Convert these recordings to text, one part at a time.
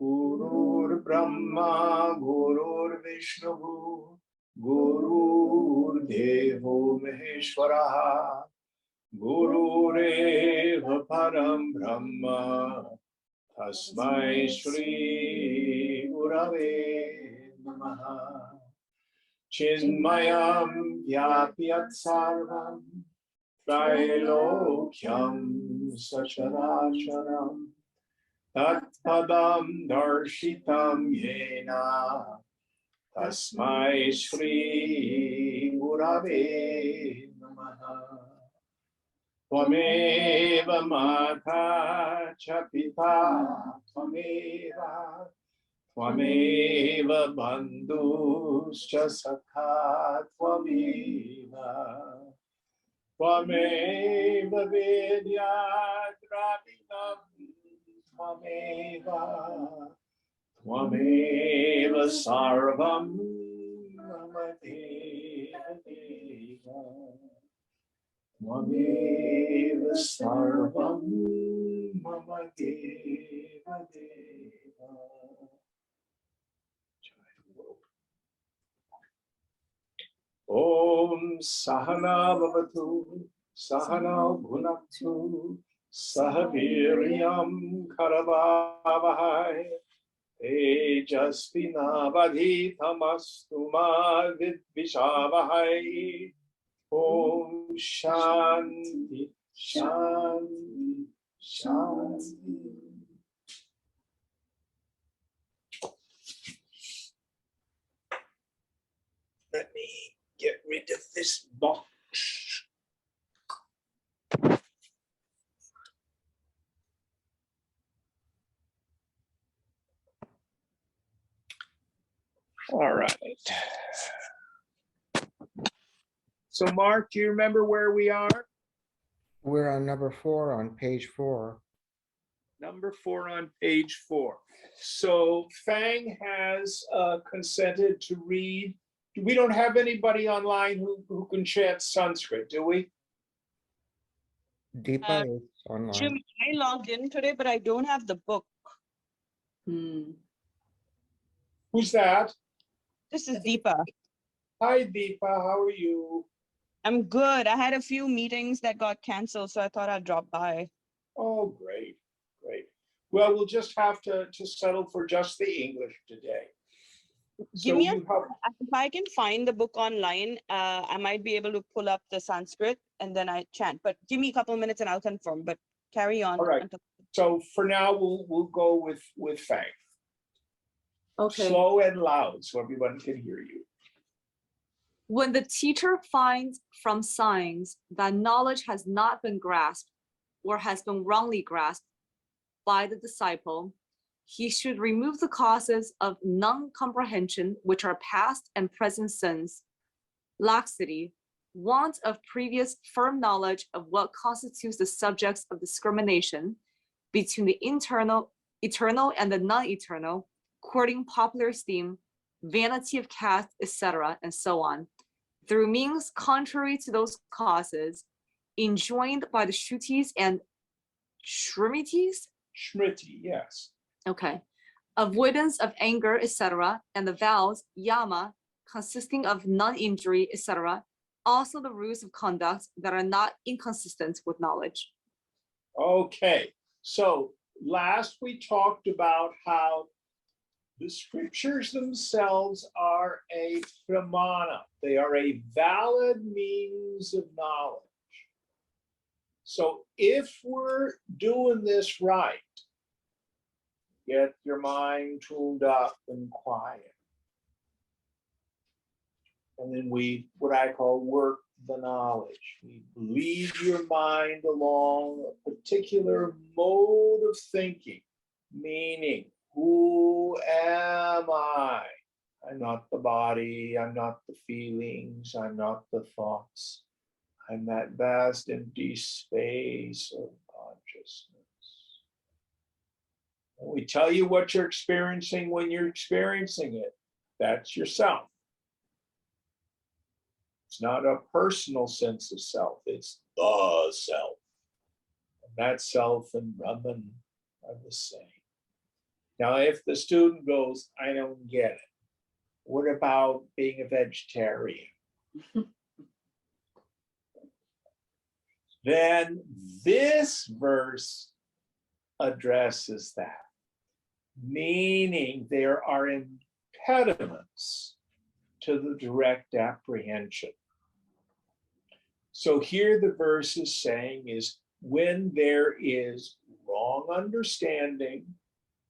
Gurur Brahma, Gurur Vishnu, Gurur Devo Maheshwaraha, Gurureva Param Brahma, Tasmai Shri Gurave Namaha. Chinmayam Vyapyat Sarvam, Trailokyam Sacharacharam, Tatpadam Darshitam Yena, Tasmai Shri Gurave Namaha. Tvameva Mata cha Pita, Tvameva Bandhuscha Sakha, Tvameva Vidyat Dravidam, Tvameva Sarvam Mama Deva Deva, Tvameva Sarvam Mama Deva Deva. Om Sahana Bhavatu, Sahana Bhunaktu, Sahaviryam Karavavahai, Tejasvinavadhitamastu ma vidvishavahai. Om Shanti, Shanti, Shanti. Let me get rid of this box. All right. So Mark, do you remember where we are? We're on number 4 on page 4. Number 4 on page 4. So Fang has consented to read. We don't have anybody online who can chant Sanskrit, do we? Deepa is online. Jim, I logged in today, but I don't have the book. Who's that? This is Deepa. Hi, Deepa. How are you? I'm good. I had a few meetings that got canceled, so I thought I'd drop by. Oh, great, great. Well, we'll just have to settle for just the English today. Give me if I can find the book online, I might be able to pull up the Sanskrit and then I chant. But give me a couple of minutes and I'll confirm. But carry on. All right. So for now, we'll go with Fang. Okay. Slow and loud so everyone can hear you. When the teacher finds from signs that knowledge has not been grasped or has been wrongly grasped by the disciple, he should remove the causes of non-comprehension, which are past and present sins, laxity, want of previous firm knowledge of what constitutes the subjects of discrimination between the eternal and the non-eternal, courting popular esteem, vanity of caste, etc., and so on, through means contrary to those causes, enjoined by the Shrutis and Shritis? Shmriti, yes. Okay. Avoidance of anger, etc., and the vows, yama, consisting of non-injury, etc., also the rules of conduct that are not inconsistent with knowledge. Okay, so last we talked about how the scriptures themselves are a pramana. They are a valid means of knowledge. So if we're doing this right, get your mind tuned up and quiet. And then we, what I call, work the knowledge. We lead your mind along a particular mode of thinking, meaning, who am I? I'm not the body, I'm not the feelings, I'm not the thoughts. I'm that vast empty space of consciousness. And we tell you what you're experiencing when you're experiencing it. That's yourself. It's not a personal sense of self, it's the self. And that self and Brahman are the same. Now, if the student goes, I don't get it, what about being a vegetarian? Then this verse addresses that, meaning there are impediments to the direct apprehension. So here the verse is saying is when there is wrong understanding,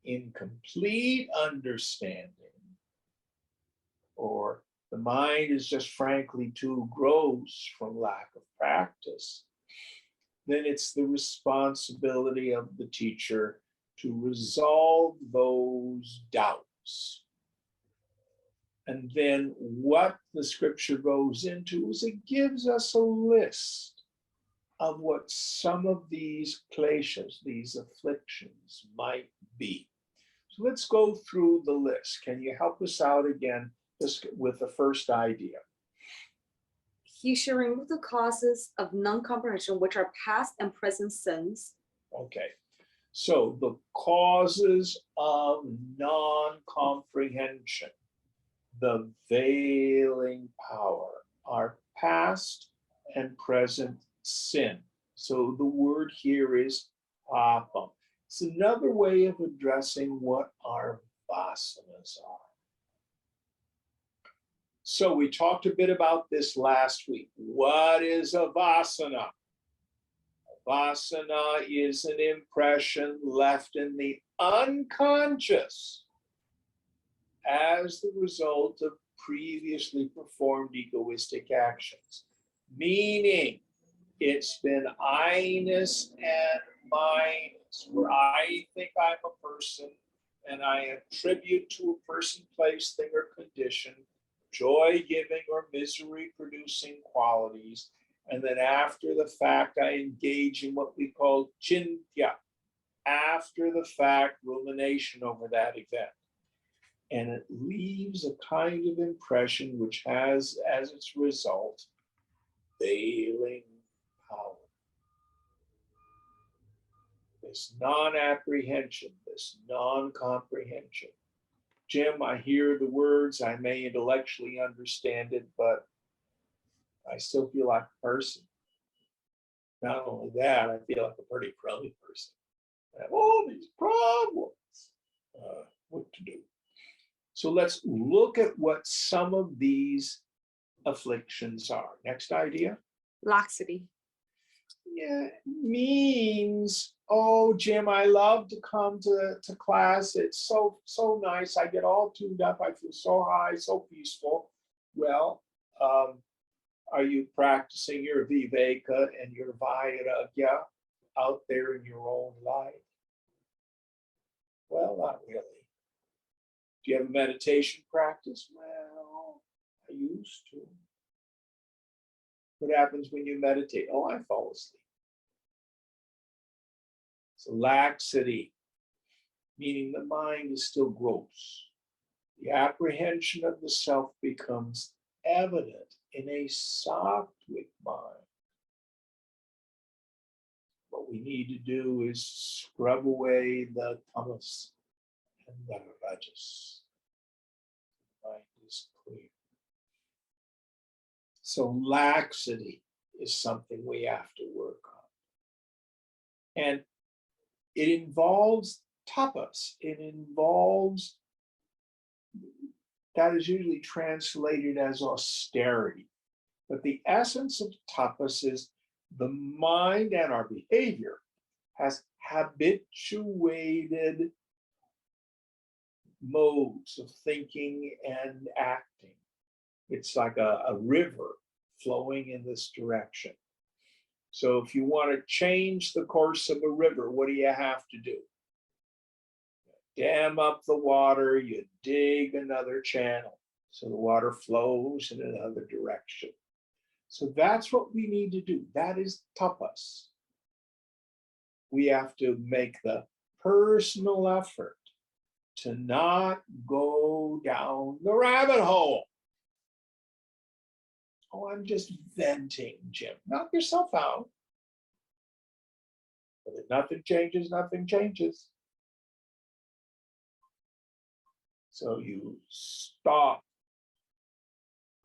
incomplete understanding, or the mind is just frankly too gross from lack of practice, then it's the responsibility of the teacher to resolve those doubts. And then what the scripture goes into is it gives us a list of what some of these kleshas, these afflictions, might be. So let's go through the list. Can you help us out again just with the first idea? He should remove the causes of non-comprehension, which are past and present sins. Okay, so the causes of non-comprehension, the veiling power, are past and present sin. So the word here is papam. It's another way of addressing what our vasanas are. So we talked a bit about this last week. What is a vasana? A vasana is an impression left in the unconscious as the result of previously performed egoistic actions, meaning it's been I-ness and minus, where I think I'm a person and I attribute to a person, place, thing, or condition joy-giving or misery-producing qualities. And then after the fact, I engage in what we call chintya, after the fact rumination over that event. And it leaves a kind of impression which has as its result veiling power. This non-apprehension, this non-comprehension. Jim, I hear the words, I may intellectually understand it, but I still feel like a person. Not only that, I feel like a pretty crummy person. I have all these problems. What to do? So let's look at what some of these afflictions are. Next idea. Laxity. Yeah, means, oh, Jim, I love to come to class. It's so nice. I get all tuned up. I feel so high, so peaceful. Well, are you practicing your viveka and your vairagya out there in your own life? Well, not really. Do you have a meditation practice? Well, I used to. What happens when you meditate? Oh, I fall asleep. So laxity, meaning the mind is still gross. The apprehension of the self becomes evident in a sattvic mind. What we need to do is scrub away the tamas and the rajas. The mind is clear. So laxity is something we have to work on. And it involves tapas. It involves, that is usually translated as austerity. But the essence of tapas is the mind and our behavior has habituated modes of thinking and acting. It's like a river flowing in this direction. So if you want to change the course of a river, what do you have to do? Dam up the water, you dig another channel. So the water flows in another direction. So that's what we need to do. That is tapas. We have to make the personal effort to not go down the rabbit hole. Oh, I'm just venting, Jim. Knock yourself out. But if nothing changes, nothing changes. So you stop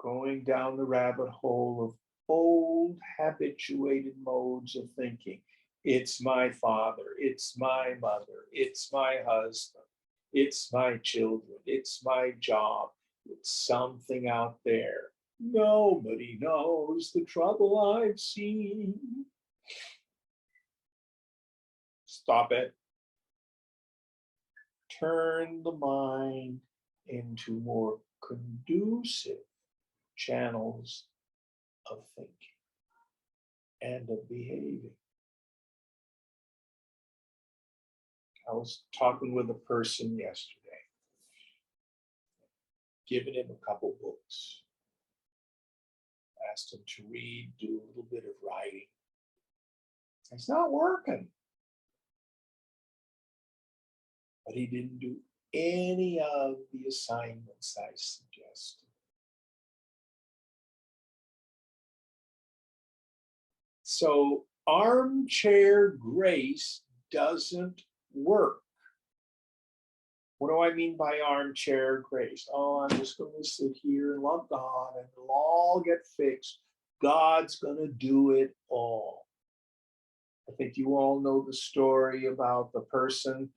going down the rabbit hole of old habituated modes of thinking. It's my father, it's my mother, it's my husband, it's my children, it's my job, it's something out there. Nobody knows the trouble I've seen. Stop it. Turn the mind into more conducive channels of thinking and of behaving. I was talking with a person yesterday, giving him a couple books. Asked him to read, do a little bit of writing. It's not working. But he didn't do any of the assignments I suggested. So armchair grace doesn't work. What do I mean by armchair grace? Oh, I'm just going to sit here and love God and it'll all get fixed. God's going to do it all. I think you all know the story about the person.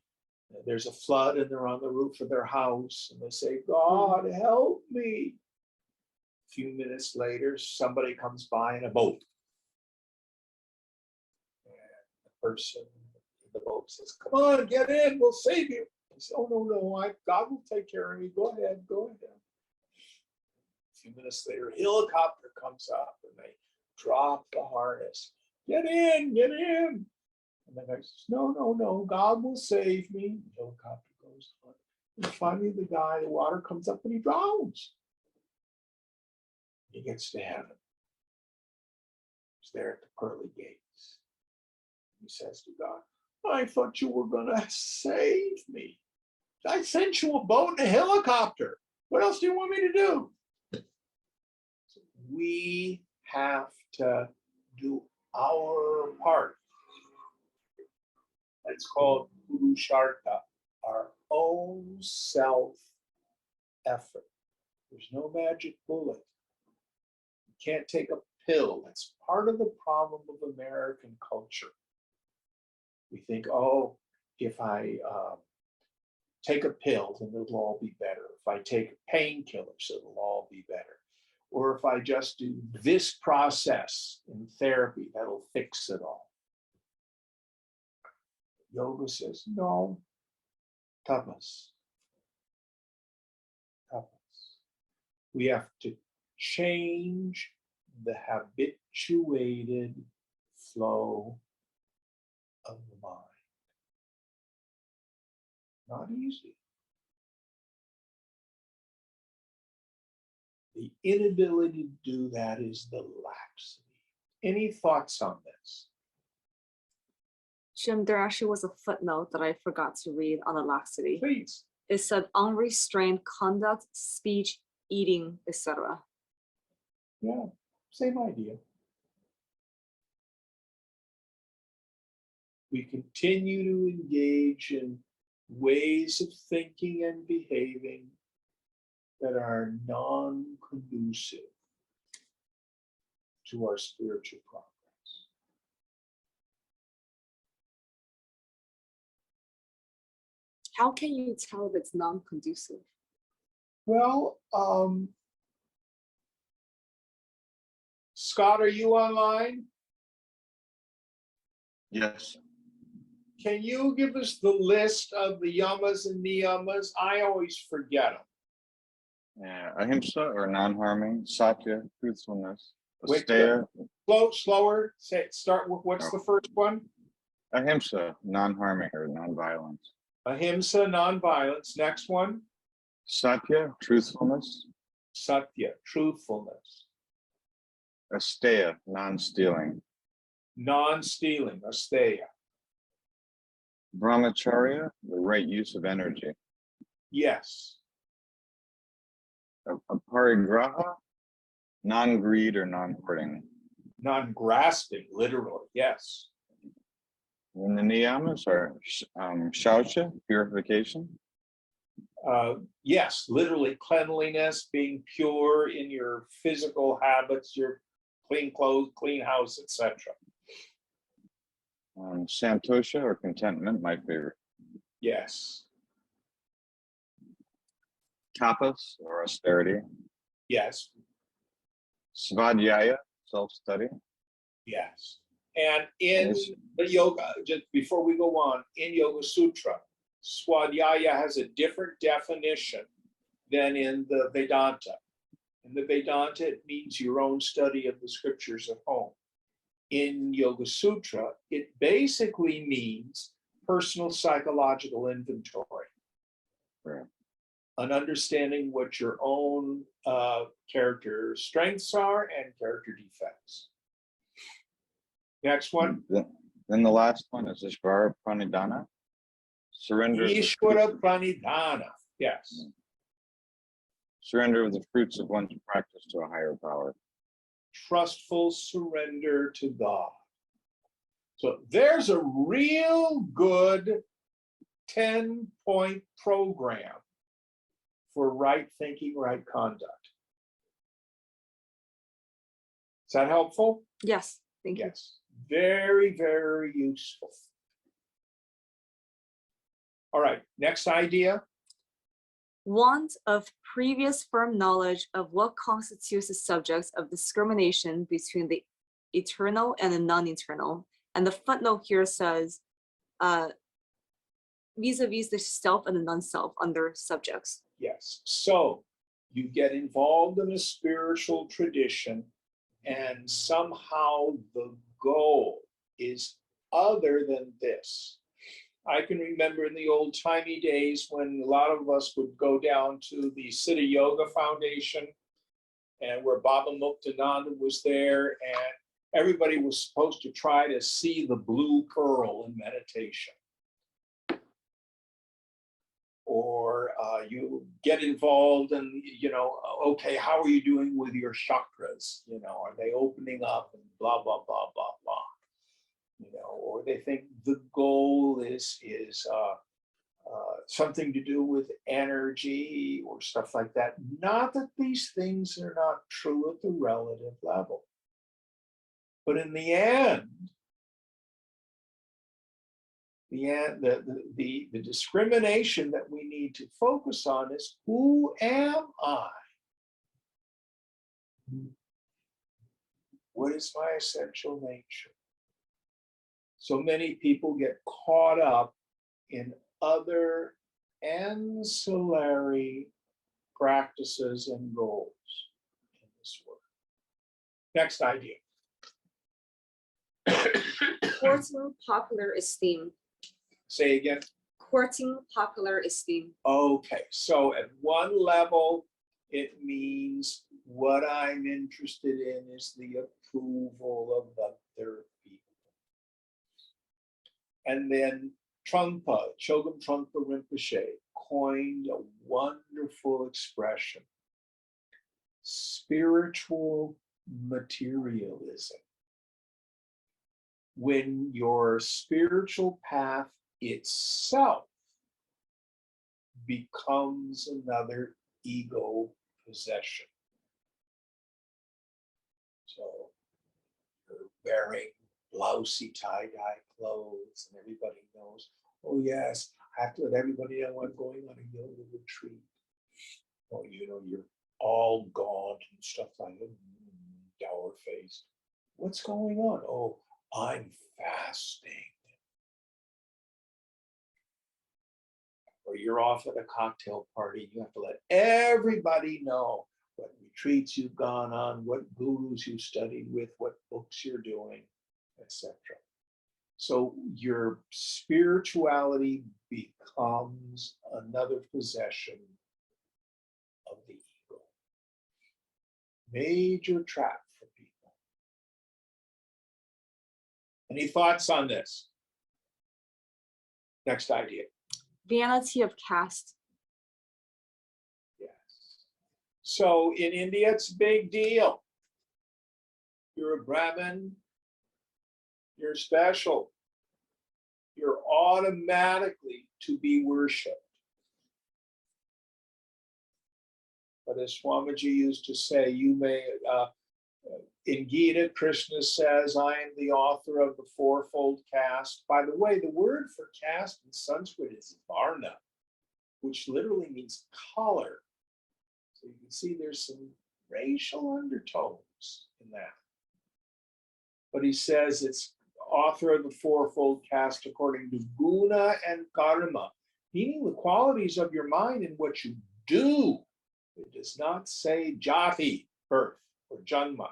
There's a flood and they're on the roof of their house and they say, God, help me. A few minutes later, somebody comes by in a boat. And the person in the boat says, come on, get in, we'll save you. He says, oh, no, God will take care of me. Go ahead, go ahead. A few minutes later, a helicopter comes up and they drop the harness. Get in, get in. And the guy says, no, God will save me. The helicopter goes on. And finally, the water comes up and he drowns. He gets to heaven. He's there at the pearly gates. He says to God, I thought you were going to save me. I sent you a boat and a helicopter. What else do you want me to do? So we have to do our part. It's called purushartha, our own self effort. There's no magic bullet. You can't take a pill. That's part of the problem of American culture. We think, oh, if I take a pill, then it'll all be better. If I take painkillers, it'll all be better. Or if I just do this process in therapy, that'll fix it all. Yoga says, no, tapas. Tapas. We have to change the habituated flow of the mind. Not easy. The inability to do that is the laxity. Any thoughts on this? Jim, there actually was a footnote that I forgot to read on the laxity. Please. It said unrestrained conduct, speech, eating, etc. Yeah, same idea. We continue to engage in ways of thinking and behaving that are non-conducive to our spiritual progress. How can you tell if it's non-conducive? Well, Scott, are you online? Yes. Can you give us the list of the yamas and niyamas? I always forget them. Yeah. Ahimsa or non-harming, satya, truthfulness, Wait, asteya, slower. Start with what's the first one? ahimsa, non-harming or non-violence. Ahimsa, non-violence. Next one. Satya, truthfulness. Satya, truthfulness. Asteya, non-stealing. Non-stealing, asteya. Brahmacharya, the right use of energy. Yes. Aparigraha, non-greed or non-hoarding. Non-grasping, literally, yes. And the niyamas are shaucha, purification. Yes, literally cleanliness, being pure in your physical habits, your clean clothes, clean house, etc. Santosha or contentment, my favorite. Yes, Tapas or austerity. yes, Svadhyaya, self-study. yes. And in Yes. the yoga, just before we go on, in Yoga Sutra, Swadhyaya has a different definition than in the Vedanta. In the Vedanta, it means your own study of the scriptures at home. In Yoga Sutra, it basically means personal psychological inventory. Right. An understanding what your own character strengths are and character defects. Next one. Then the last one is Ishvara Pranidhana. Surrender of the Ishvara fruits- Pranidhana. Yes. surrender of the fruits of one's practice to a higher power. Trustful surrender to God. So there's a real good 10-point program for right thinking, right conduct. Is that helpful? Yes, thank you. Yes. Very, very useful. All right, next idea. Want of previous firm knowledge of what constitutes the subjects of discrimination between the eternal and the non-eternal. And the footnote here says, vis-a-vis the self and the non-self under subjects. Yes. So you get involved in a spiritual tradition, and somehow the goal is other than this. I can remember in the old-timey days when a lot of us would go down to the Siddha Yoga Foundation, and where Baba Muktananda was there, and everybody was supposed to try to see the blue pearl in meditation. Or you get involved and, okay, how are you doing with your chakras? Are they opening up and blah, blah, blah, blah, blah. Or they think the goal is something to do with energy or stuff like that. Not that these things are not true at the relative level. But in the end, the discrimination that we need to focus on is, who am I? What is my essential nature? So many people get caught up in other ancillary practices and goals in this work. Next idea. Courting popular esteem. Say again. Courting popular esteem. Okay, so at one level, it means what I'm interested in is the approval of other people. And then Trungpa, Chogyam Trungpa Rinpoche, coined a wonderful expression: spiritual materialism. When your spiritual path itself becomes another ego possession. So you're wearing blousy tie-dye clothes and everybody knows, oh yes, I have to let everybody know I'm going on a yoga retreat. Or you're all gaunt and stuff like that, dour faced. What's going on? Oh, I'm fasting. Or you're off at a cocktail party, you have to let everybody know what retreats you've gone on, what gurus you studied with, what books you're doing, etc. So your spirituality becomes another possession of the ego. Major trap for people. Any thoughts on this? Next idea. Vanity of caste. Yes. So in India, it's a big deal. You're a Brahmin, you're special. You're automatically to be worshipped. But as Swamiji used to say, you may, in Gita, Krishna says, I am the author of the fourfold caste. By the way, the word for caste in Sanskrit is varna, which literally means color. So you can see there's some racial undertones in that. But he says it's author of the fourfold caste according to guna and karma, meaning the qualities of your mind and what you do. It does not say jati, birth, or janma.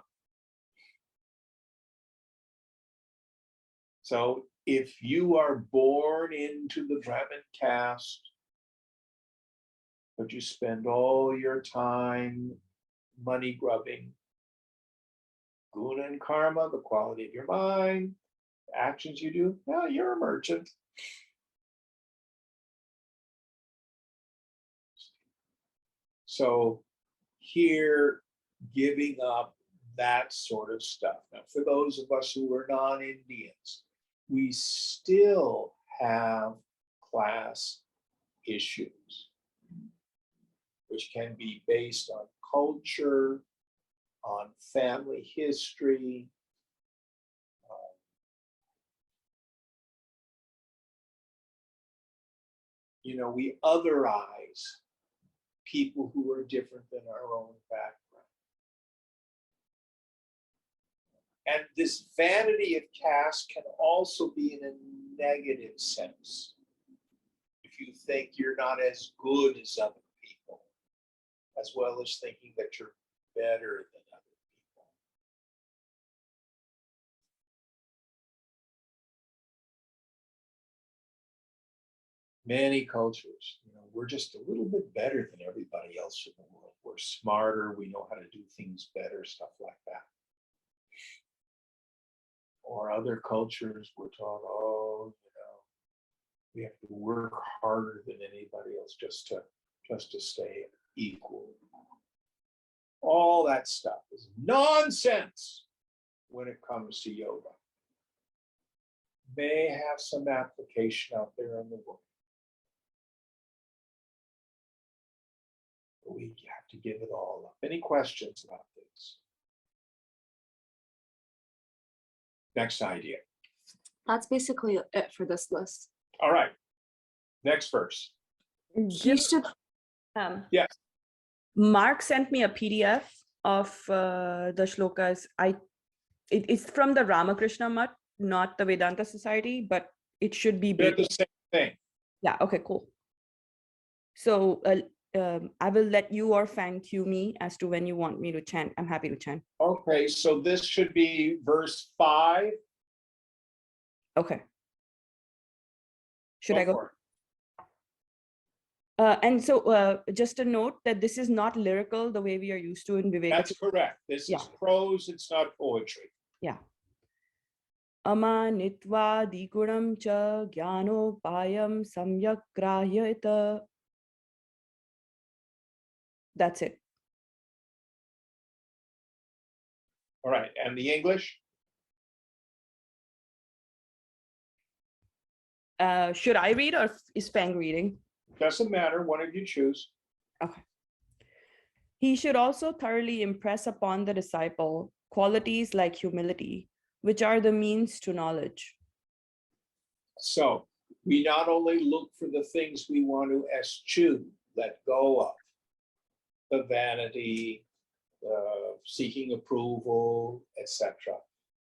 So if you are born into the Brahmin caste, but you spend all your time money grubbing, guna and karma, the quality of your mind, the actions you do, well, you're a merchant. So here, giving up that sort of stuff. Now, for those of us who are non-Indians, we still have class issues, which can be based on culture, on family history. You know, we otherize people who are different than our own background. And this vanity of caste can also be in a negative sense. If you think you're not as good as other people, as well as thinking that you're better than other people. Many cultures, you know, we're just a little bit better than everybody else in the world. We're smarter, we know how to do things better, stuff like that. Or other cultures, we're taught, oh, you know, we have to work harder than anybody else just to stay equal. All that stuff is nonsense when it comes to yoga. May have some application out there in the world. But we have to give it all up. Any questions about this? Next idea. That's basically it for this list. All right. Next verse. He should. Yes. Mark sent me a PDF of the shlokas. It's from the Ramakrishna Mutt, not the Vedanta Society, but it should be. They're the same thing. Yeah. Okay. Cool. So I will let you or Fang cue me as to when you want me to chant. I'm happy to chant. Okay, so this should be verse 5. Okay. Should I go? for it. And so just a note that this is not lyrical the way we are used to in Viveka. That's correct. This is prose, it's not poetry. Yeah. Amanitva digunam cha jnanopayam samyak grahyata. That's it. All right, and the English? Should I read or is Fang reading? Doesn't matter, one of you choose. Okay. He should also thoroughly impress upon the disciple qualities like humility, which are the means to knowledge. So we not only look for the things we want to eschew, let go of, the vanity, seeking approval, etc.,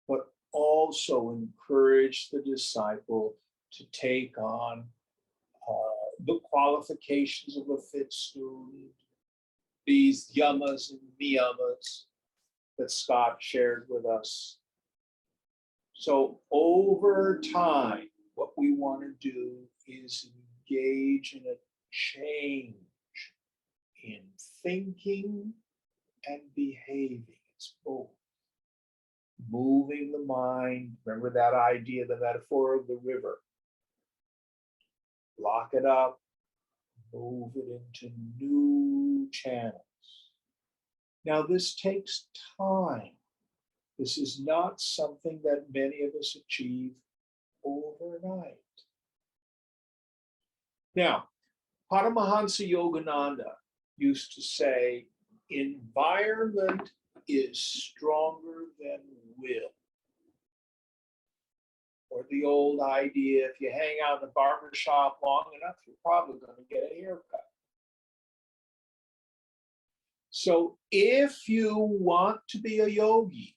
but also encourage the disciple to take on the qualifications of a fit student, these yamas and niyamas that Scott shared with us. So over time, what we want to do is engage in a change in thinking, and behaving. It's both. Moving the mind. Remember that idea, the metaphor of the river. Lock it up, move it into new channels. Now, this takes time. This is not something that many of us achieve overnight. Now, Paramahansa Yogananda used to say, environment is stronger than will. Or the old idea, if you hang out in a barber shop long enough, you're probably going to get a haircut. So if you want to be a yogi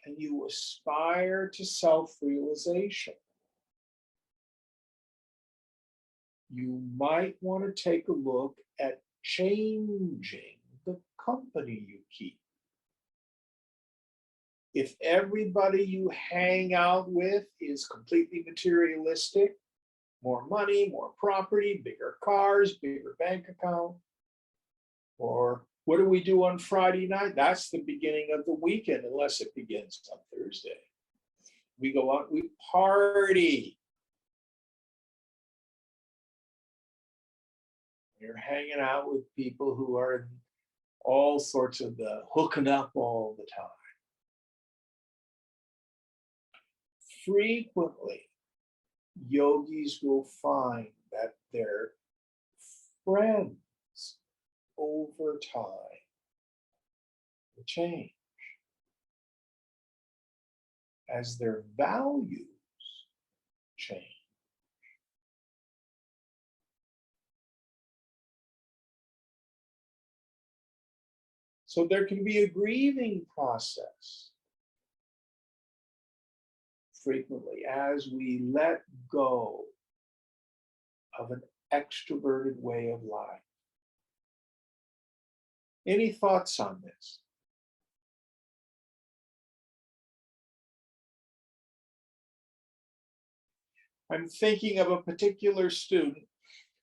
and you aspire to self-realization, you might want to take a look at changing the company you keep. If everybody you hang out with is completely materialistic, more money, more property, bigger cars, bigger bank account, or what do we do on Friday night? That's the beginning of the weekend, unless it begins on Thursday. We go out, we party. You're hanging out with people who are all sorts of the hooking up all the time. Frequently, yogis will find that their friends over time will change as their values change. So there can be a grieving process frequently as we let go of an extroverted way of life. Any thoughts on this? I'm thinking of a particular student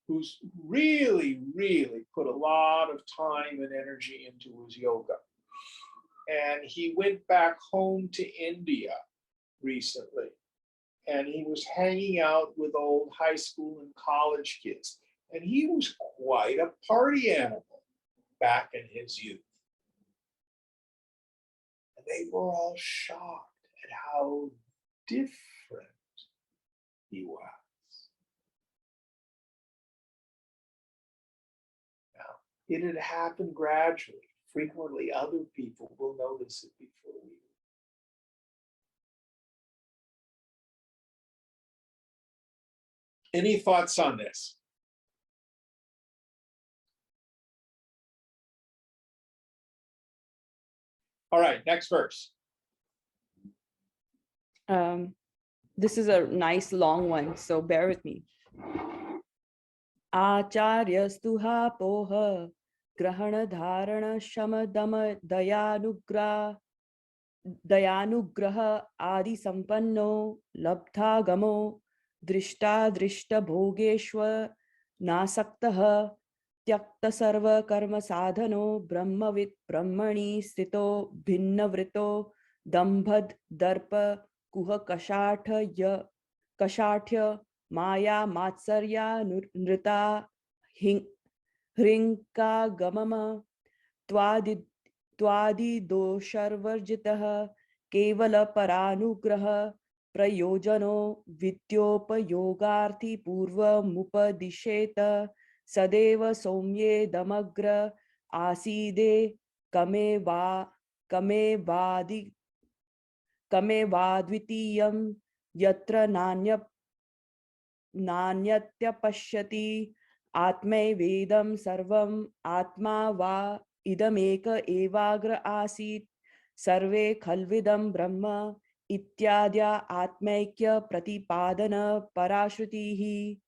who's really, really put a lot of time and energy into his yoga. And he went back home to India recently. And he was hanging out with old high school and college kids. And he was quite a party animal back in his youth. And they were all shocked at how different he was. Now, it had happened gradually. Frequently, other people will notice it before we do. Any thoughts on this? All right, next verse. This is a nice long one, so bear with me. Acharyastu ha poha grahana dharana shama dama dayanugraha adi sampanno labdha gamo drishta drishta bhogeshwa nasaktah tyakta sarva karma sadhano brahmavit brahmani sthito bhinnavrito dambhad darpa kuha kashathya maya matsarya nrita hrinka gamama twadi dosharvarjitah kevala paranugraha prayojano vidyopayogarthi purva mupadisheta sadeva somye damagra aside kame vadvitiyam yatra nanyatya pashyati atmai vedam sarvam atma va idameka evagra asit sarve khalvidam brahma ityadya atmaikya pratipadana parashrutihi.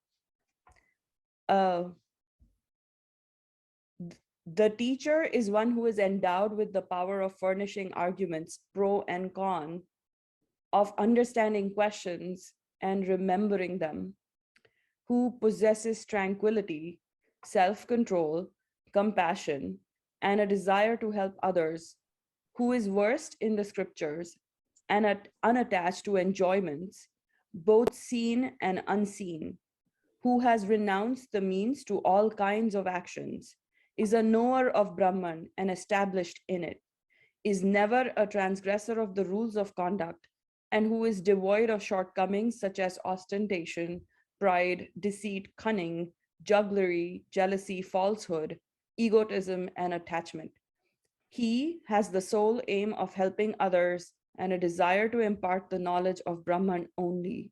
The teacher is one who is endowed with the power of furnishing arguments, pro and con, of understanding questions and remembering them, who possesses tranquility, self-control, compassion, and a desire to help others, who is versed in the scriptures and unattached to enjoyments, both seen and unseen, who has renounced the means to all kinds of actions, is a knower of Brahman and established in it, is never a transgressor of the rules of conduct, and who is devoid of shortcomings such as ostentation, pride, deceit, cunning, jugglery, jealousy, falsehood, egotism, and attachment. He has the sole aim of helping others and a desire to impart the knowledge of Brahman only.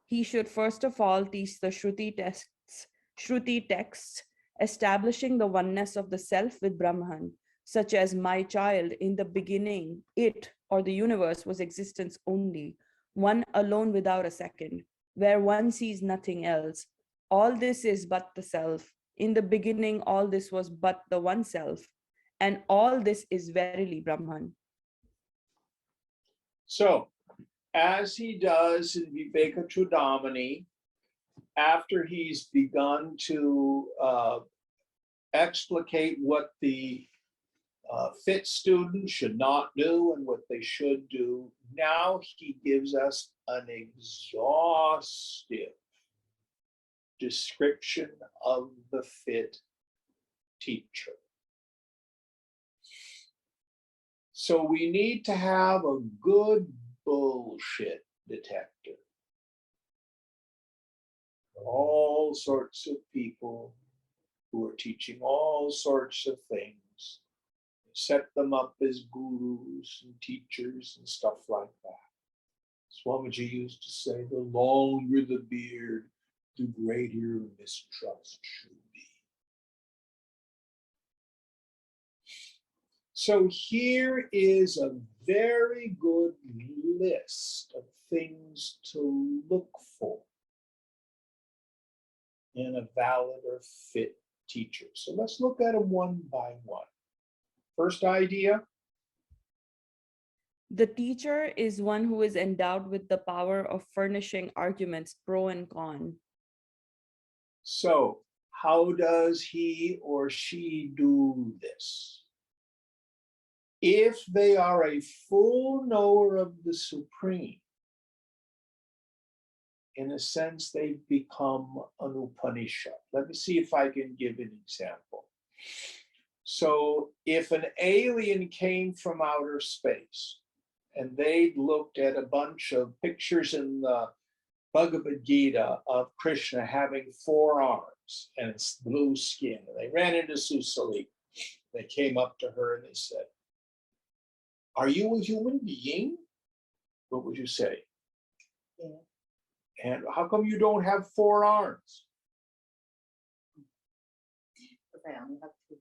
He should first of all teach the Shruti texts, establishing the oneness of the self with Brahman, such as my child, in the beginning, it or the universe was existence only, one alone without a second, where one sees nothing else. All this is but the self. In the beginning, all this was but the one self, and all this is verily Brahman. So, as he does in Viveka Chudamani, after he's begun to explicate what the fit students should not do and what they should do, now he gives us an exhaustive description of the fit teacher. So we need to have a good bullshit detector. All sorts of people who are teaching all sorts of things, set them up as gurus and teachers and stuff like that. Swamiji used to say, the longer the beard, the greater mistrust should be. So here is a very good list of things to look for in a valid or fit teacher. So let's look at them one by one. First idea. The teacher is one who is endowed with the power of furnishing arguments pro and con. So how does he or she do this? If they are a full knower of the Supreme, in a sense, they become an Upanishad. Let me see if I can give an example. So if an alien came from outer space and they looked at a bunch of pictures in the Bhagavad Gita of Krishna having 4 arms and it's blue skin, and they ran into Susali, they came up to her and they said, "Are you a human being?" What would you say? Yeah. And how come you don't have 4 arms? Because I only have 2.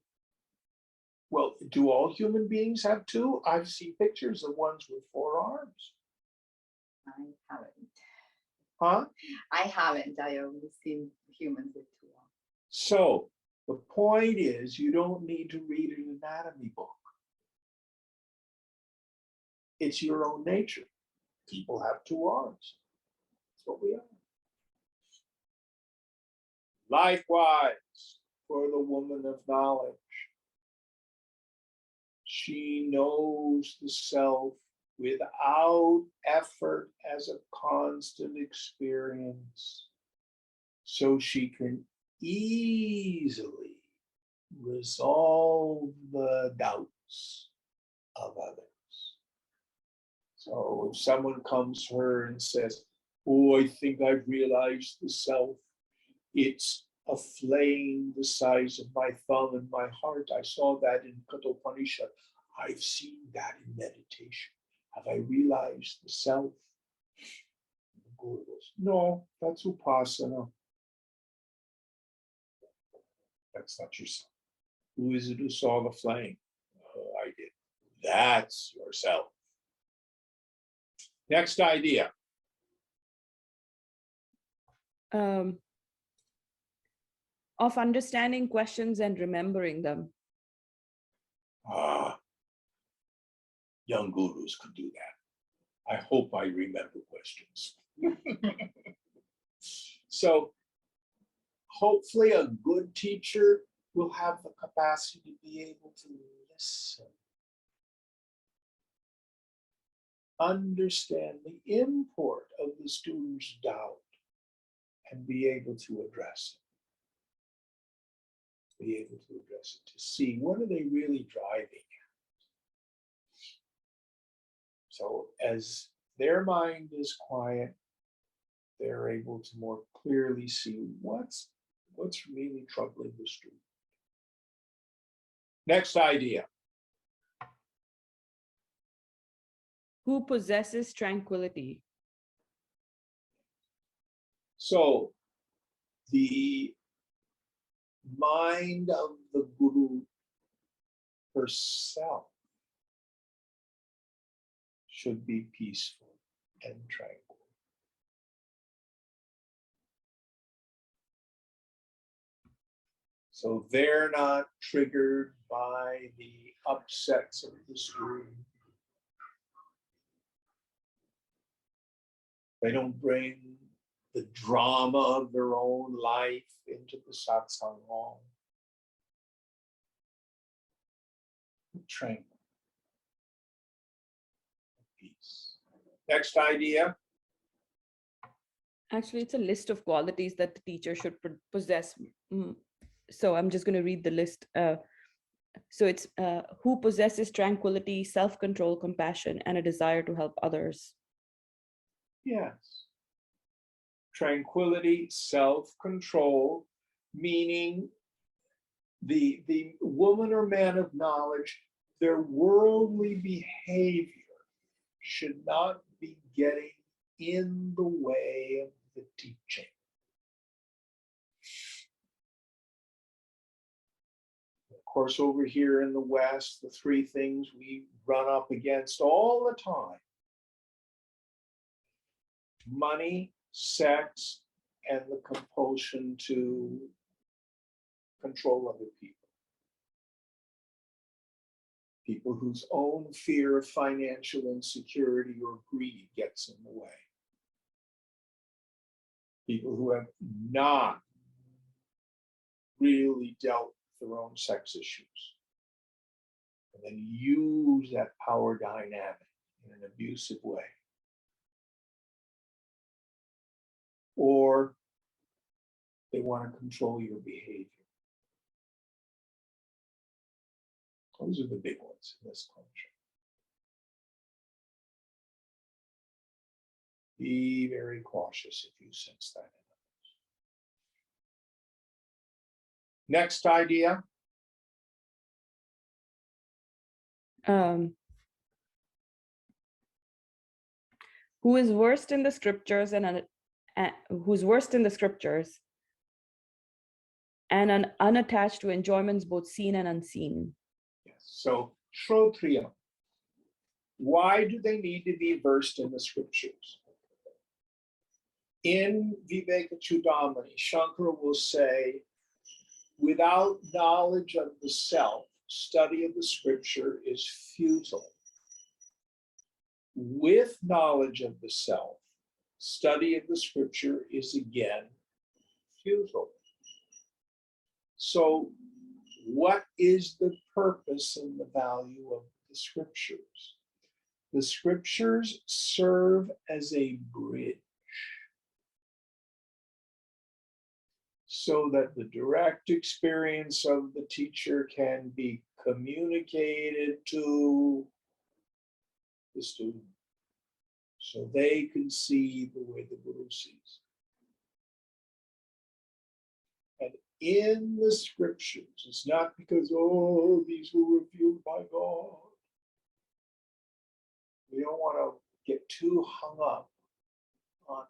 Well, do all human beings have 2? I've seen pictures of ones with 4 arms. I haven't. Huh? I haven't. I only seen humans with 2 arms. So the point is, you don't need to read an anatomy book. It's your own nature. People have 2 arms. That's what we are. Likewise, for the woman of knowledge, she knows the self without effort as a constant experience, so she can easily resolve the doubts of others. So if someone comes to her and says, "Oh, I think I've realized the self. It's a flame the size of my thumb in my heart. I saw that in Kathopanishad. I've seen that in meditation. Have I realized the self?" The Guru goes, "No, that's Upasana. That's not yourself. Who is it who saw the flame?" "Oh, I did." "That's yourself." Next idea. Of understanding questions and remembering them. Young gurus could do that. I hope I remember questions. So hopefully a good teacher will have the capacity to be able to listen, understand the import of the student's doubt, and be able to address it. Be able to address it, to see what are they really driving at. So as their mind is quiet, they're able to more clearly see what's really troubling the student. Next idea. Who possesses tranquility? So the mind of the Guru herself should be peaceful and tranquil. So they're not triggered by the upsets of the student. They don't bring the drama of their own life into the satsang hall. Tranquil. Peace. Next idea. Actually, it's a list of qualities that the teacher should possess. So I'm just going to read the list. So it's who possesses tranquility, self-control, compassion, and a desire to help others. Yes. Tranquility, self-control, meaning the woman or man of knowledge, their worldly behavior should not be getting in the way of the teaching. Of course, over here in the West, the three things we run up against all the time: money, sex, and the compulsion to control other people. People whose own fear of financial insecurity or greed gets in the way. People who have not really dealt with their own sex issues, and then use that power dynamic in an abusive way. Or they want to control your behavior. Those are the big ones in this culture. Be very cautious if you sense that in others. Next idea. Who is versed in the scriptures who's versed in the scriptures and unattached to enjoyments both seen and unseen. Yes. So Shrotriya, why do they need to be versed in the scriptures? In Viveka Chudamani, Shankara will say, without knowledge of the self, study of the scripture is futile. With knowledge of the self, study of the scripture is again futile. So what is the purpose and the value of the scriptures? The scriptures serve as a bridge so that the direct experience of the teacher can be communicated to the student, so they can see the way the Guru sees. And in the scriptures, it's not because, oh, these were revealed by God. We don't want to get too hung up on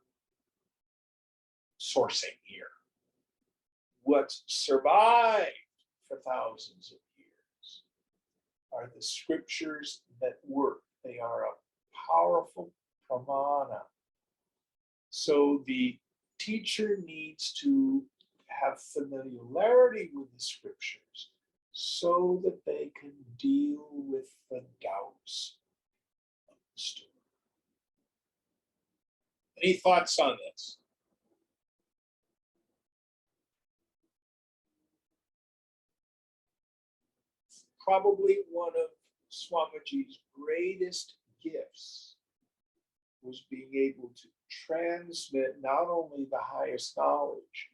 sourcing here. What's survived for thousands of years are the scriptures that work. They are a powerful pramana. So the teacher needs to have familiarity with the scriptures so that they can deal with the doubts of the student. Any thoughts on this? probably one of Swamiji's greatest gifts was being able to transmit not only the highest knowledge,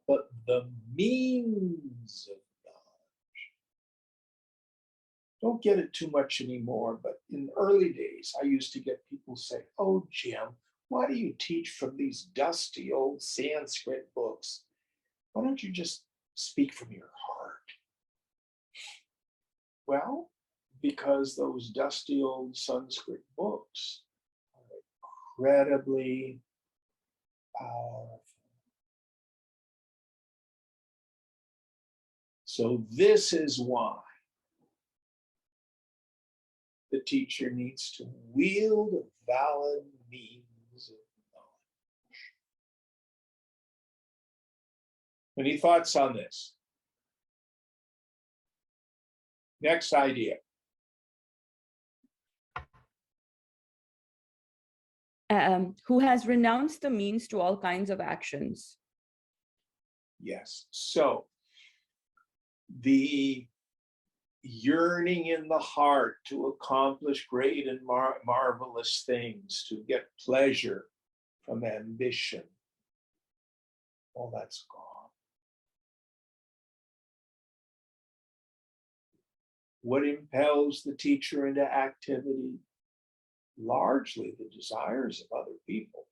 but the means of knowledge. Don't get it too much anymore, but in the early days, I used to get people say, "Oh, Jim, why do you teach from these dusty old Sanskrit books? Why don't you just speak from your heart?" Well, because those dusty old Sanskrit books are incredibly powerful. So this is why the teacher needs to wield a valid means of knowledge. Any thoughts on this? Next idea. Who has renounced the means to all kinds of actions. Yes. So the yearning in the heart to accomplish great and marvelous things, to get pleasure from ambition, all that's gone. What impels the teacher into activity? Largely the desires of other people.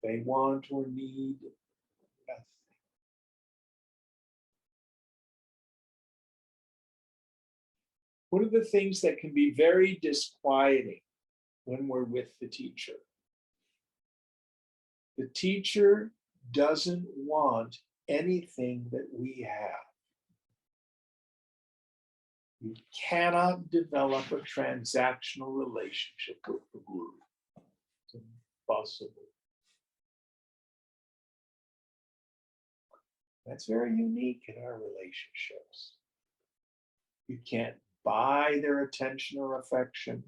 They want or need nothing. One of the things that can be very disquieting when we're with the teacher doesn't want anything that we have. You cannot develop a transactional relationship with the guru. It's impossible. That's very unique in our relationships. You can't buy their attention or affection.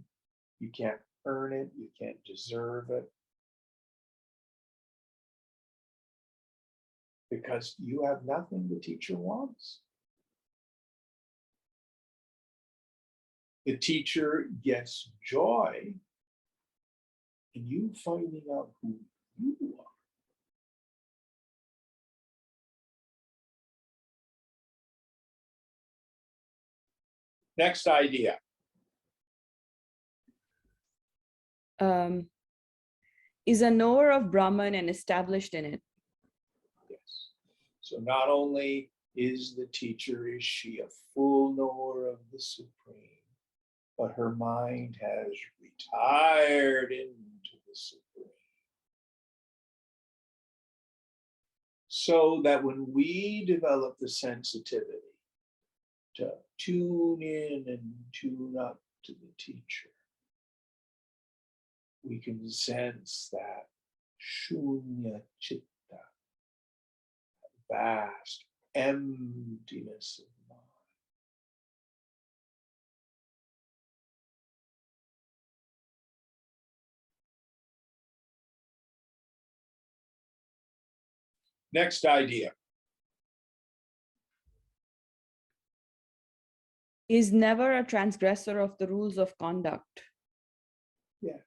You can't earn it. You can't deserve it. Because you have nothing the teacher wants. The teacher gets joy in you finding out who you are. Next idea. Is a knower of Brahman and established in it. Yes. So not only is she a full knower of the Supreme, but her mind has retired into the Supreme. So that when we develop the sensitivity to tune in and tune up to the teacher, we can sense that shunya chitta, vast emptiness of mind. Next idea. Is never a transgressor of the rules of conduct. Yes.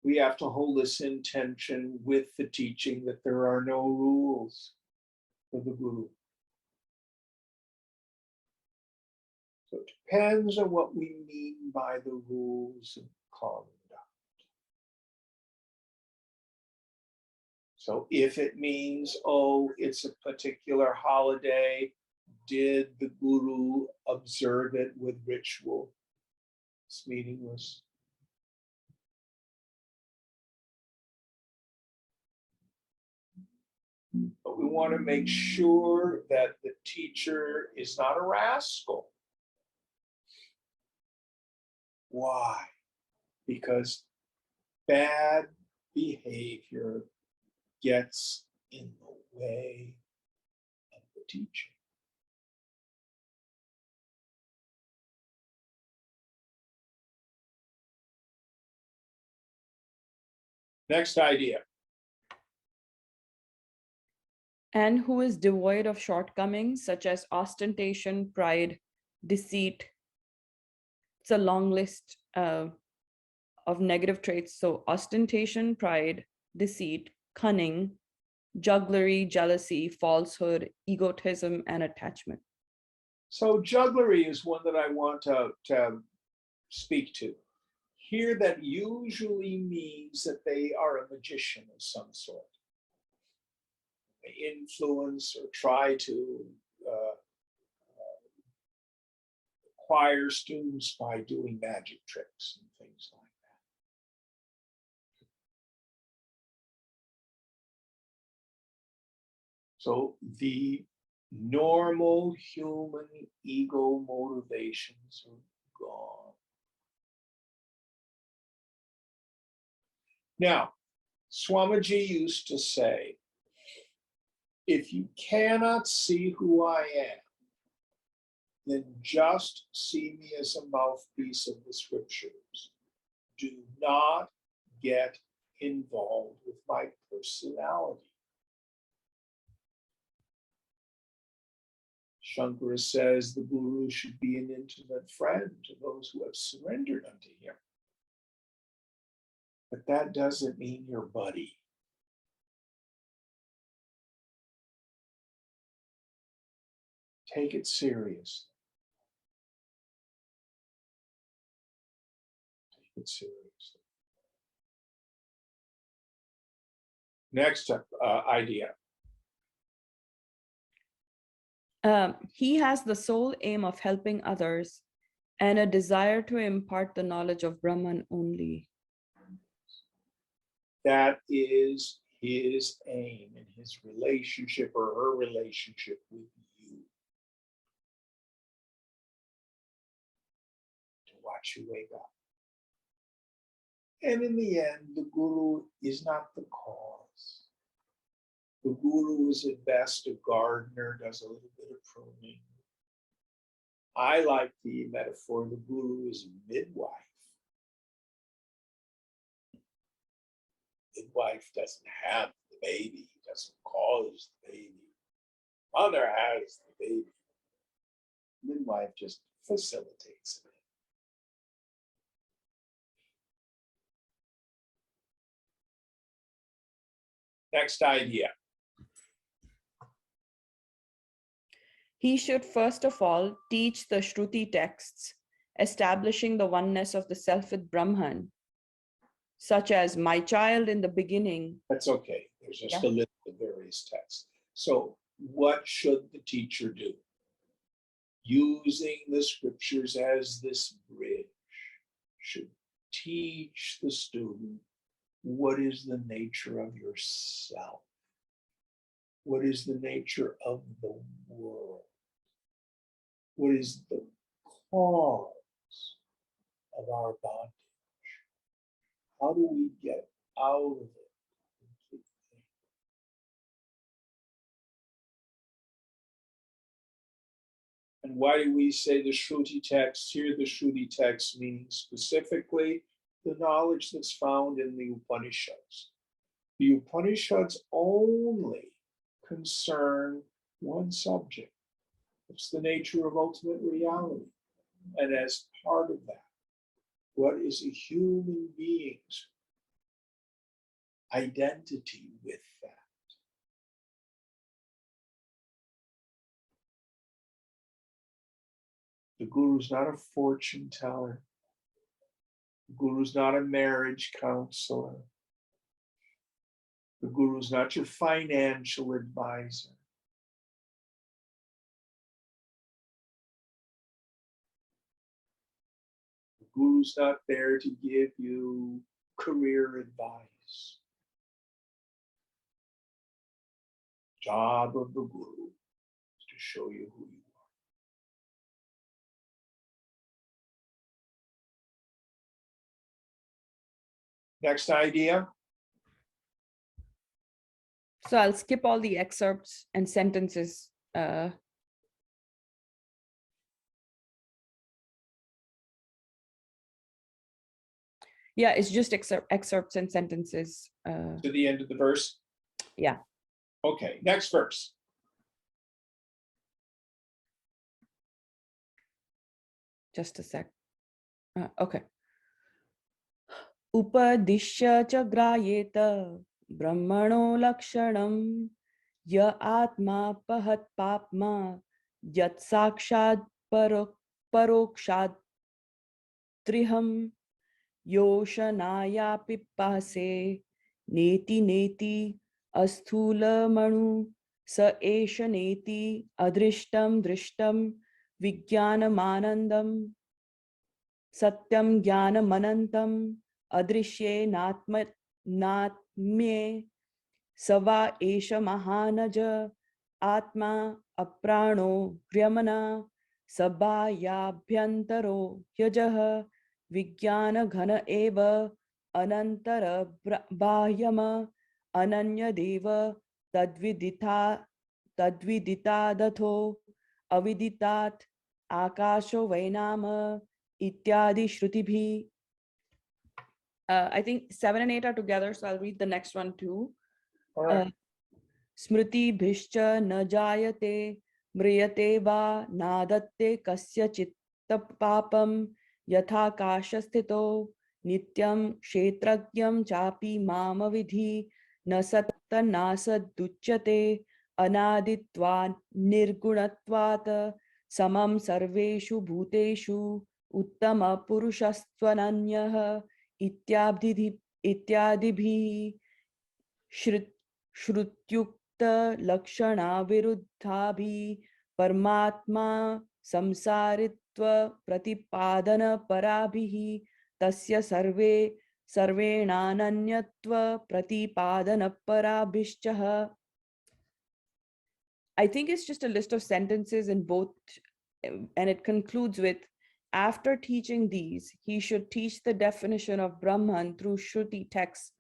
We have to hold this intention with the teaching that there are no rules for the guru. So it depends on what we mean by the rules of conduct. So if it means, oh, it's a particular holiday, did the guru observe it with ritual? It's meaningless. But we want to make sure that the teacher is not a rascal. Why? Because bad behavior gets in the way of the teaching. Next idea. and who is devoid of shortcomings such as ostentation, pride, deceit. It's a long list of negative traits. So ostentation, pride, deceit, cunning, jugglery, jealousy, falsehood, egotism, and attachment. So jugglery is one that I want to speak to. Here, that usually means that they are a magician of some sort. They influence or try to acquire students by doing magic tricks and things like that. So the normal human ego motivations are gone. Now, Swamiji used to say, if you cannot see who I am, then just see me as a mouthpiece of the scriptures. Do not get involved with my personality. Shankara says the Guru should be an intimate friend to those who have surrendered unto him. But that doesn't mean your buddy. Take it seriously. Take it seriously. Next idea. He has the sole aim of helping others and a desire to impart the knowledge of Brahman only. That is his aim in his relationship or her relationship with you. To watch you wake up. And in the end, the Guru is not the cause. The Guru is at best a gardener, does a little bit of pruning. I like the metaphor, the Guru is a midwife. Midwife doesn't have the baby, doesn't cause the baby. Mother has the baby. Midwife just facilitates it. Next idea. He should first of all teach the Shruti texts, establishing the oneness of the self with Brahman, such as my child in the beginning. That's okay. There's just a list of various texts. So what should the teacher do? Using the scriptures as this bridge, should teach the student what is the nature of yourself. What is the nature of the world? What is the cause of our bondage? How do we get out of it completely? And why do we say the Shruti text? Here the Shruti text meaning specifically the knowledge that's found in the Upanishads. The Upanishads only concern one subject. It's the nature of ultimate reality. And as part of that, what is a human being's identity with that? The Guru's not a fortune teller. The Guru's not a marriage counselor. The Guru's not your financial advisor. The Guru's not there to give you career advice. Job of the Guru is to show you who you are. Next idea. So I'll skip all the excerpts and sentences. Yeah, it's just excerpts and sentences. To the end of the verse. Yeah. Okay, next verse. Just a sec. Okay. Upadishya cha grayeta brahmano lakshanam ya atma pahat papma yat sakshad parokshad triham yoshanaya pippase neti neti asthula manu sa esha neti adrishtam drishtam vijnanamanandam satyam jnanamanantam adrishye natmye sava esha mahanaja atma aprano gryamana sabhayabhyantaro yajah vijnana ghana eva anantara bahyama ananya deva tadvidita datho aviditat akasho vainama ityadi shrutibhi. I think 7 and 8 are together, so I'll read the next one too. All right. Smriti bhishcha na jayate mriyate va nadatte kasya chitta papam yatha kasha sthito nityam kshetragyam chapi mama vidhi nasatta nasaduchyate anaditva nirgunatvat samam sarveshu bhuteshu uttama purushastvananyah ityadibhi shrutyukta lakshana viruddhabhi parmatma samsaritva pratipadana parabhihi tasya sarvenananyatva pratipadana parabhishchah. I think it's just a list of sentences in both, and it concludes with, after teaching these, he should teach the definition of Brahman through Shruti texts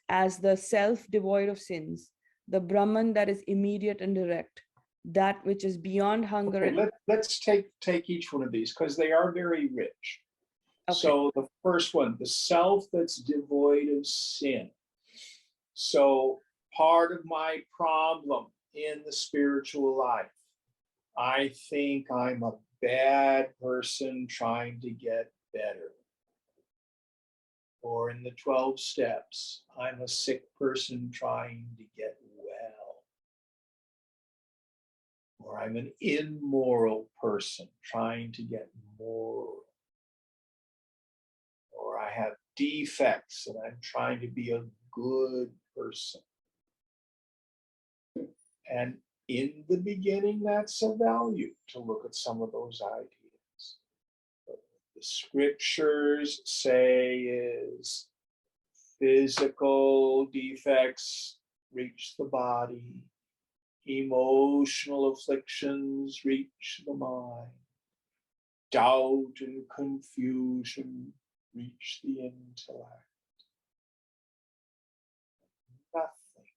as the self devoid of sins, the Brahman that is immediate and direct, that which is beyond hunger. Okay, let's take each one of these because they are very rich. Okay. So the first one, the self that's devoid of sin. So part of my problem in the spiritual life, I think I'm a bad person trying to get better. Or in the 12 steps, I'm a sick person trying to get well. Or I'm an immoral person trying to get moral. Or I have defects and I'm trying to be a good person. And in the beginning, that's a value to look at some of those ideas. But what the scriptures say is physical defects reach the body, emotional afflictions reach the mind, doubt and confusion reach the intellect. Nothing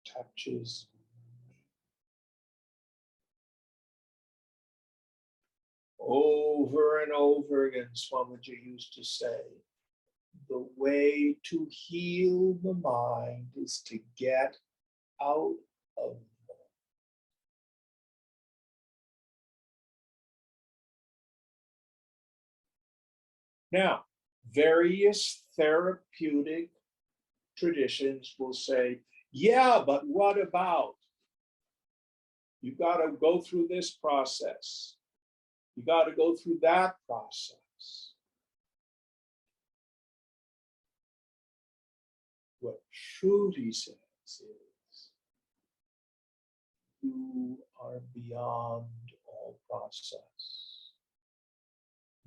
touches me. Over and over again, Swamiji used to say, the way to heal the mind is to get out of them. Now, various therapeutic traditions will say, yeah, but what about? You got to go through this process. You got to go through that process. What Shruti says is, you are beyond all process.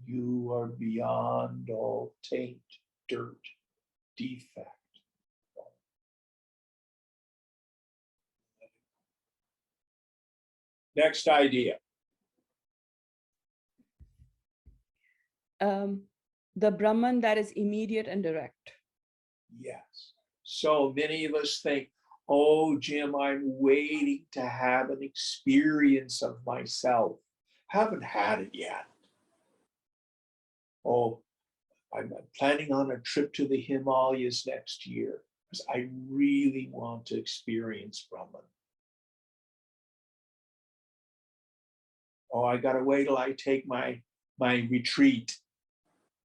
You are beyond all taint, dirt, defect. Next idea. The Brahman that is immediate and direct. Yes. So many of us think, oh, Jim, I'm waiting to have an experience of myself. Haven't had it yet. Oh, I'm planning on a trip to the Himalayas next year. because I really want to experience Brahman. Oh, I gotta wait till I take my retreat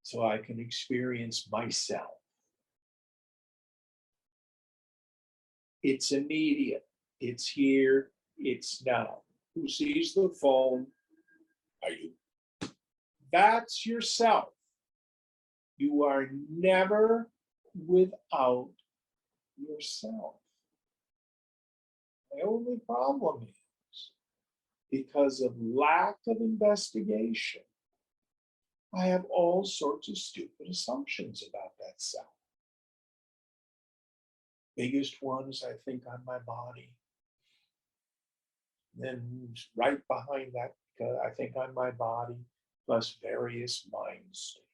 so I can experience myself. It's immediate. It's here. It's now. Who sees the phone? I do. That's yourself. You are never without yourself. My only problem is because of lack of investigation, I have all sorts of stupid assumptions about that self. Biggest one is I think on my body. Then right behind that, I think on my body, plus various mind states.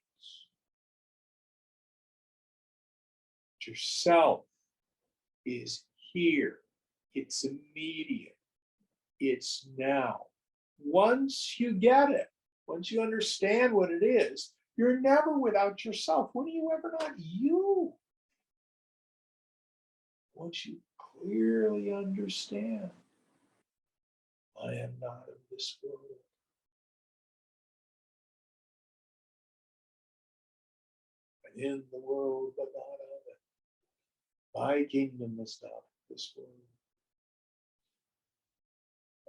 Yourself is here. It's immediate. It's now. Once you get it, once you understand what it is, you're never without yourself. When are you ever not you? Once you clearly understand, I am not of this world. I'm in the world, but not of it. My kingdom is not of this world.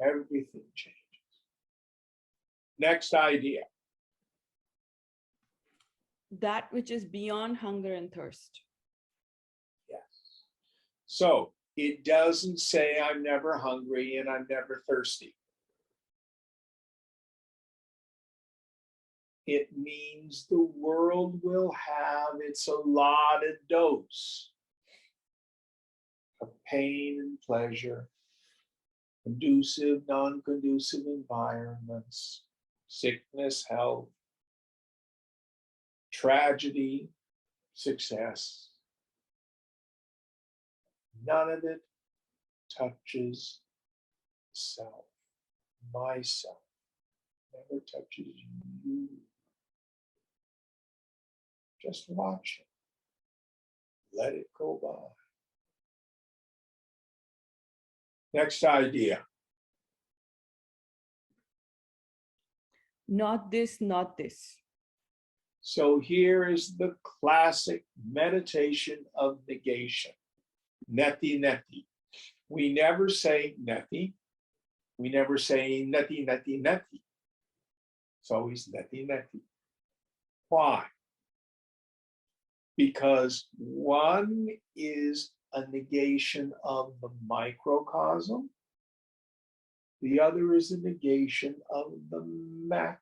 Everything changes. Next idea. That which is beyond hunger and thirst. Yes. So it doesn't say I'm never hungry and I'm never thirsty. It means the world will have its allotted dose of pain and pleasure, conducive, non-conducive environments, sickness, health, tragedy, success. None of it touches self, myself. Never touches you. Just watch it. Let it go by. Next idea. Not this, not this. So here is the classic meditation of negation. Neti, neti. We never say neti. We never say neti, neti, neti. It's always neti, neti. Why? Because one is a negation of the microcosm. The other is a negation of the macrocosm.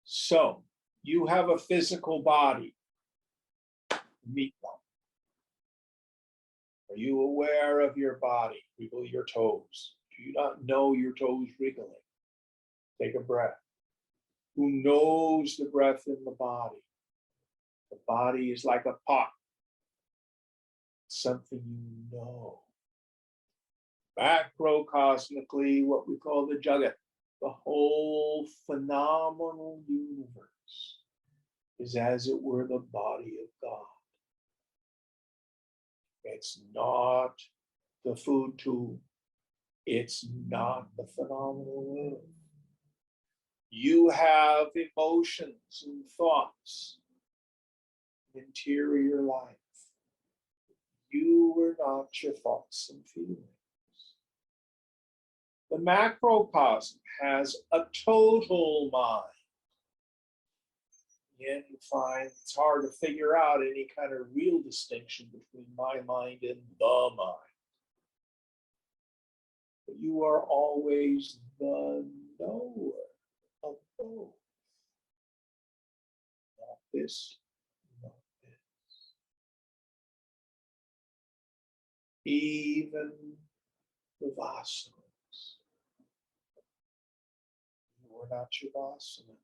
So you have a physical body. Meet one. Are you aware of your body? Wiggle your toes. Do you not know your toes wriggling? Take a breath. Who knows the breath in the body? The body is like a pot. Something you know. Macrocosmically, what we call the Jagat, the whole phenomenal universe is as it were the body of God. It's not the food tube. It's not the phenomenal world. You have emotions and thoughts, interior life. You were not your thoughts and feelings. The macrocosm has a total mind. And you find it's hard to figure out any kind of real distinction between my mind and the mind. But you are always the knower of both. Not this, not this. Even the vasanas. You are not your vasanas.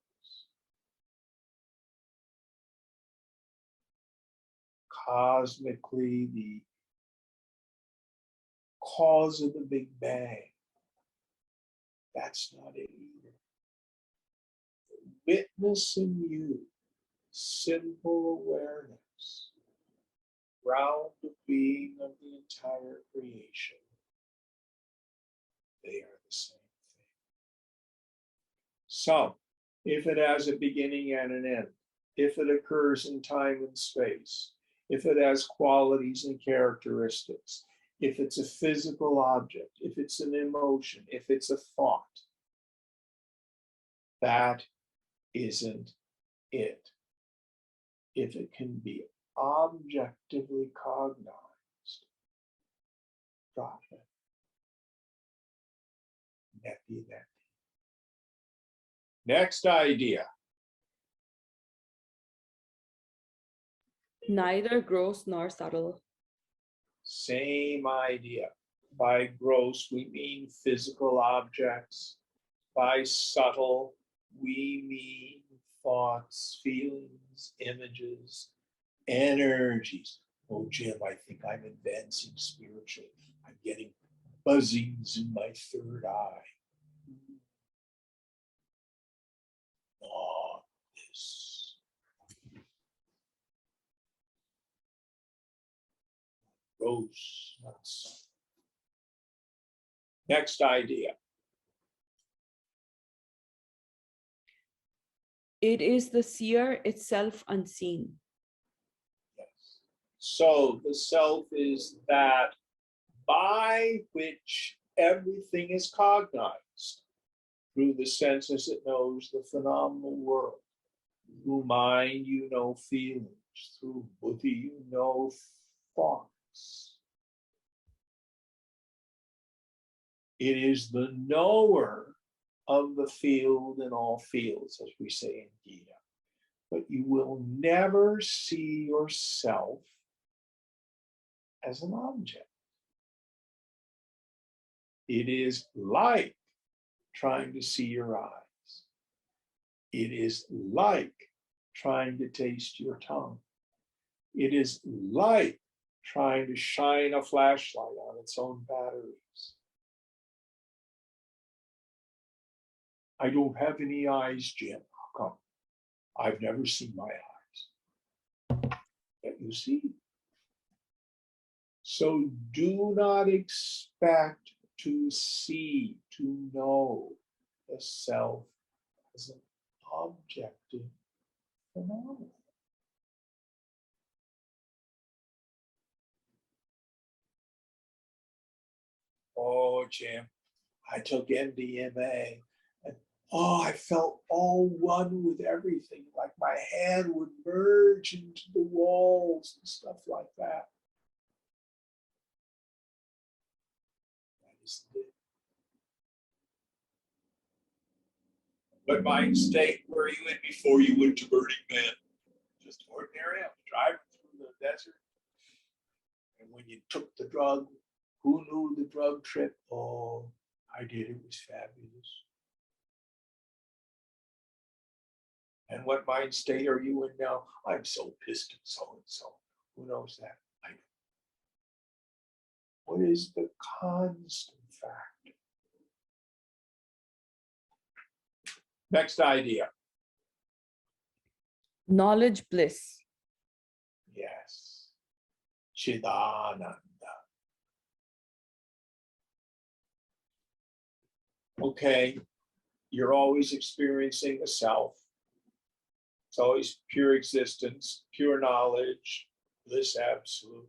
Cosmically, the cause of the Big Bang. That's not it either. The witness in you simple awareness, ground of being of the entire creation. They are the same thing. So, if it has a beginning and an end, if it occurs in time and space, if it has qualities and characteristics, if it's a physical object, if it's an emotion, if it's a thought, that isn't it. If it can be objectively cognized, drop it. Neppy. Next idea. Neither gross nor subtle. Same idea. By gross, we mean physical objects. By subtle, we mean thoughts, feelings, images, energies. Oh, Jim, I think I'm advancing spiritually. I'm getting buzzings in my third eye. Not this. Gross, not subtle. Next idea. It is the seer itself unseen. Yes. So the self is that by which everything is cognized. Through the senses, it knows the phenomenal world. Through mind, you know feelings. Through buddhi, you know thoughts. It is the knower of the field in all fields, as we say in Gita. But you will never see yourself as an object. It is like trying to see your eyes. It is like trying to taste your tongue. It is like trying to shine a flashlight on its own batteries. I don't have any eyes, Jim. How come? I've never seen my eyes. Yet you see. So do not expect to see, to know the self as an objective phenomenon. Oh, Jim, I took MDMA and I felt all one with everything, like my hand would merge into the walls and stuff like that. That isn't it. What mind state were you in before you went to Burning Man? Just ordinary. I was driving through the desert. And when you took the drug, who knew the drug trip? Oh, I did. It was fabulous. And what mind state are you in now? I'm so pissed at so-and-so. Who knows that? I know. What is the constant factor? Next idea. Knowledge bliss. Yes. Chidananda. Okay, you're always experiencing the self. It's always pure existence, pure knowledge, bliss absolute.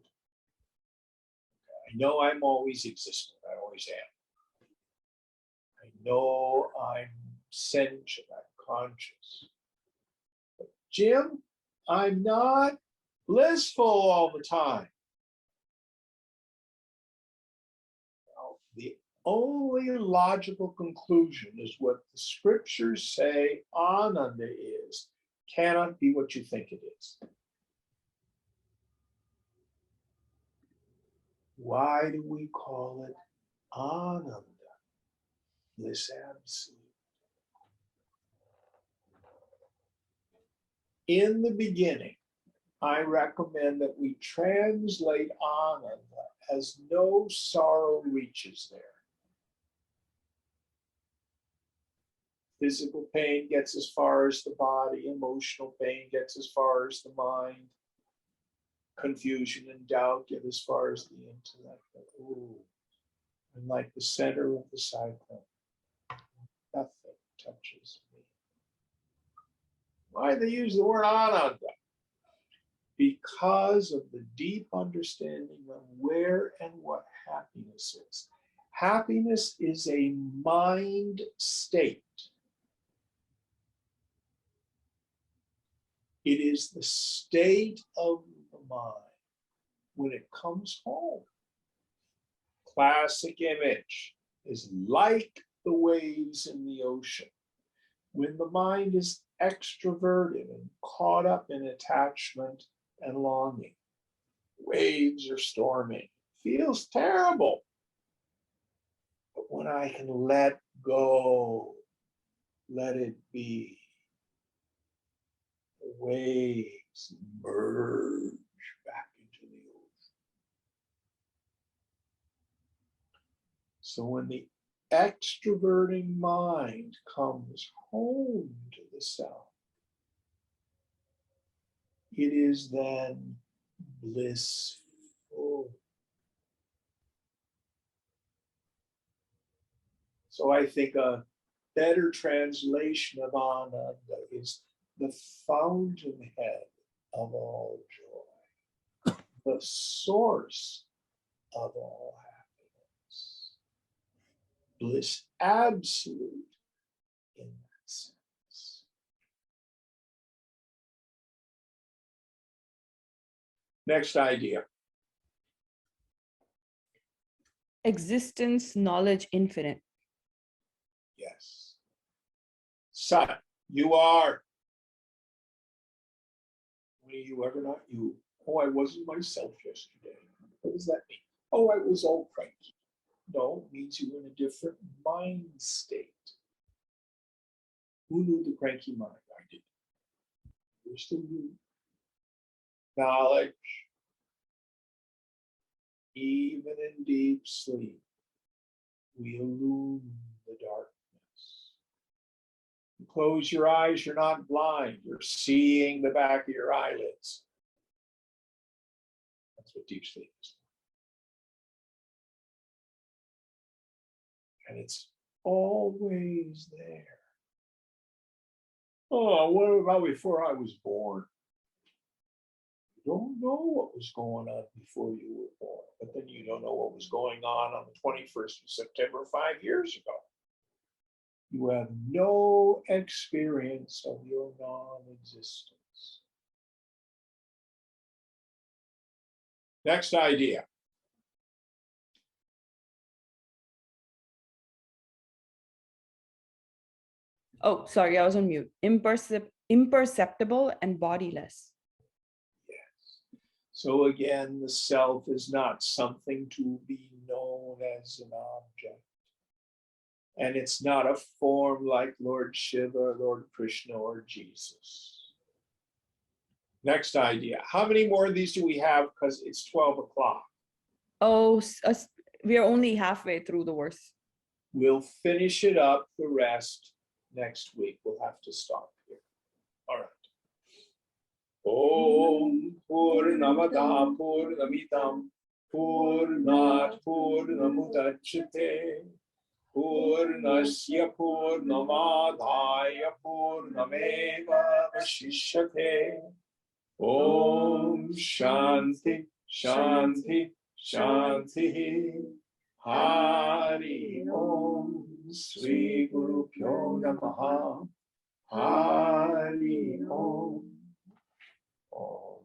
I know I'm always existent. I always am. I know I'm sentient, I'm conscious. But Jim, I'm not blissful all the time. Well, the only logical conclusion is what the scriptures say Ananda is, cannot be what you think it is. Why do we call it Ananda? Bliss absolute. In the beginning, I recommend that we translate Ananda as no sorrow reaches there. Physical pain gets as far as the body, emotional pain gets as far as the mind, confusion and doubt get as far as the intellect. Ooh. And like the center of the cyclone, nothing touches me. Why do they use the word ananda? Because of the deep understanding of where and what happiness is. Happiness is a mind state. It is the state of the mind when it comes home. Classic image is like the waves in the ocean. When the mind is extroverted and caught up in attachment and longing, waves are storming, feels terrible. But when I can let go, let it be, the waves merge back into the ocean. So when the extroverting mind comes home to the self, it is then blissful. So I think a better translation of Ananda is the fountainhead of all joy, the source of all happiness, bliss absolute in that sense. Next idea. Existence, knowledge, infinite. Yes. Sat, you are. When are you ever not you? Oh, I wasn't myself yesterday. What does that mean? Oh, I was all cranky. No, it means you were in a different mind state. Who knew the cranky mind? I did. You're still you. Knowledge, even in deep sleep, we illumine the darkness. You close your eyes, you're not blind. You're seeing the back of your eyelids. That's what deep sleep is. And it's always there. Oh, what about before I was born? You don't know what was going on before you were born, but then you don't know what was going on the 21st of September 5 years ago. You have no experience of your non-existence. Next idea. Oh, sorry, I was on mute. Imperceptible and bodyless. Yes. So again, the self is not something to be known as an object. And it's not a form like Lord Shiva, Lord Krishna, or Jesus. Next idea. How many more of these do we have? Because it's 12 o'clock. Oh, we are only halfway through the verse. We'll finish it up, the rest, next week. We'll have to stop here. All right. Om Purnamada Purnamitam Purnat Purnamudachyate Purnasya Purnamadhaya Purnameva Vashishyate. Om Shanti Shanti Shanti. Hari Om Sri Guru Pyo Namaha. Hari Om. Om.